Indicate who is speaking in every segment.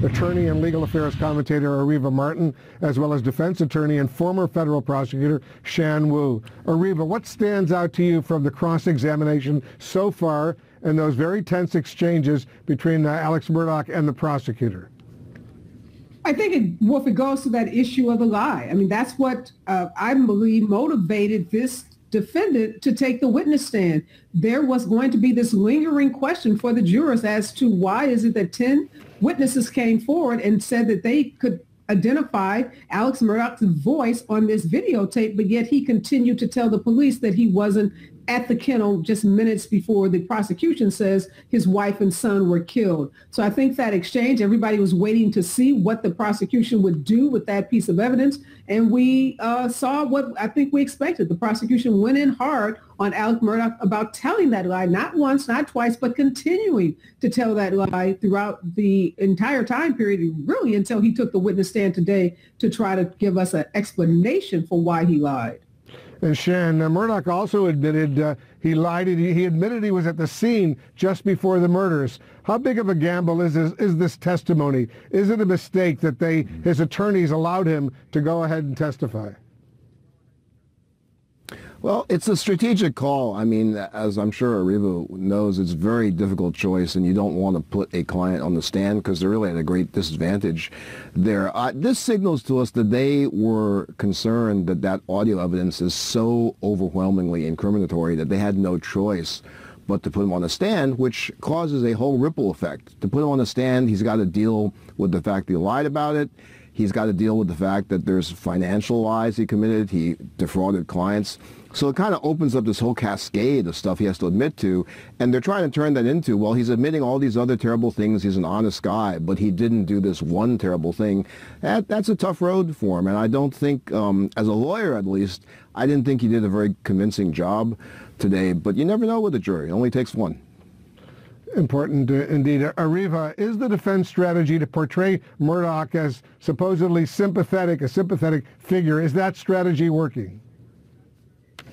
Speaker 1: attorney and legal affairs commentator Areva Martin, as well as defense attorney and former federal prosecutor Shan Wu. Areva, what stands out to you from the cross-examination so far and those very tense exchanges between Alex Murdaugh and the prosecutor?
Speaker 2: I think it goes to that issue of the lie. I mean, that's what I believe motivated this defendant to take the witness stand. There was going to be this lingering question for the jurors as to why is it that 10 witnesses came forward and said that they could identify Alex Murdaugh's voice on this videotape, but yet he continued to tell the police that he wasn't at the kennel just minutes before the prosecution says his wife and son were killed. So I think that exchange, everybody was waiting to see what the prosecution would do with that piece of evidence. And we saw what I think we expected. The prosecution went in hard on Alex Murdaugh about telling that lie, not once, not twice, but continuing to tell that lie throughout the entire time period, really until he took the witness stand today to try to give us an explanation for why he lied.
Speaker 1: And Shan, Murdaugh also admitted he lied. He admitted he was at the scene just before the murders. How big of a gamble is this testimony? Is it a mistake that his attorneys allowed him to go ahead and testify?
Speaker 3: Well, it's a strategic call. I mean, as I'm sure Areva knows, it's a very difficult choice, and you don't want to put a client on the stand because they're really at a great disadvantage there. This signals to us that they were concerned that that audio evidence is so overwhelmingly incriminatory that they had no choice but to put him on the stand, which causes a whole ripple effect. To put him on the stand, he's got to deal with the fact that he lied about it. He's got to deal with the fact that there's financial lies he committed. He defrauded clients. So it kind of opens up this whole cascade of stuff he has to admit to, and they're trying to turn that into, well, he's admitting all these other terrible things. He's an honest guy, but he didn't do this one terrible thing. That's a tough road for him, and I don't think, as a lawyer at least, I didn't think he did a very convincing job today, but you never know with a jury. It only takes one.
Speaker 1: Important indeed. Areva, is the defense strategy to portray Murdaugh as supposedly sympathetic, a sympathetic figure, is that strategy working?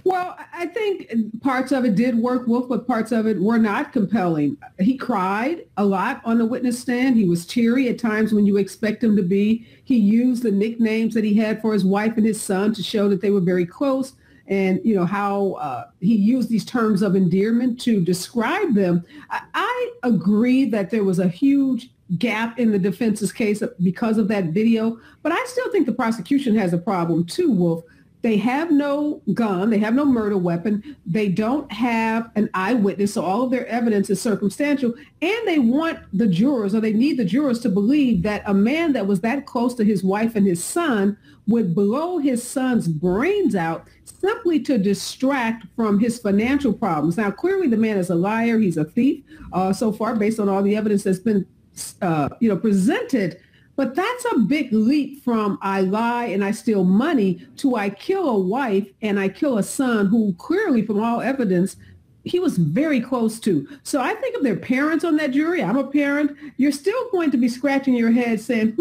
Speaker 2: Well, I think parts of it did work, Wolf, but parts of it were not compelling. He cried a lot on the witness stand. He was teary at times when you expect him to be. He used the nicknames that he had for his wife and his son to show that they were very close, and you know how he used these terms of endearment to describe them. I agree that there was a huge gap in the defense's case because of that video, but I still think the prosecution has a problem too, Wolf. They have no gun. They have no murder weapon. They don't have an eyewitness, so all of their evidence is circumstantial. And they want the jurors, or they need the jurors to believe that a man that was that close to his wife and his son would blow his son's brains out simply to distract from his financial problems. Now, clearly the man is a liar. He's a thief so far based on all the evidence that's been presented. But that's a big leap from I lie and I steal money to I kill a wife and I kill a son who clearly, from all evidence, he was very close to. So I think if there are parents on that jury, I'm a parent, you're still going to be scratching your head saying,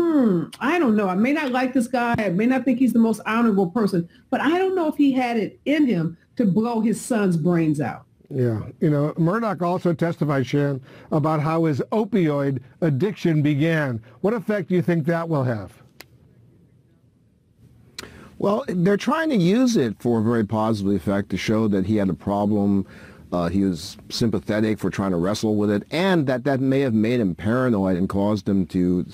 Speaker 2: I don't know. I may not like this guy. I may not think he's the most honorable person, but I don't know if he had it in him to blow his son's brains out.
Speaker 1: Yeah. You know, Murdaugh also testified, Shan, about how his opioid addiction began. What effect do you think that will have?
Speaker 3: Well, they're trying to use it for a very positive effect to show that he had a problem. He was sympathetic for trying to wrestle with it, and that may have made him paranoid and caused him to,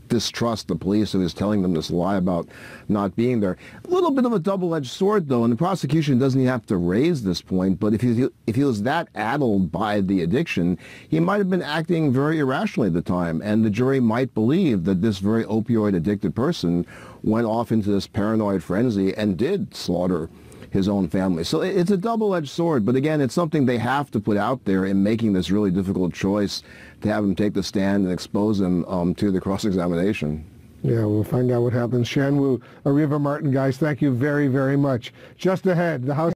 Speaker 3: distrust the police who was telling them this lie about not being there. A little bit of a double-edged sword, though, and the prosecution doesn't even have to raise this point, but if he was that addled by the addiction, he might have been acting very irrationally at the time, and the jury might believe that this very opioid-addicted person went off into this paranoid frenzy and did slaughter his own family. So it's a double-edged sword, but again, it's something they have to put out there in making this really difficult choice to have him take the stand and expose him to the cross-examination.
Speaker 1: Yeah, we'll find out what happens. Shan Wu, Areva Martin, guys, thank you very, very much. Just ahead, the House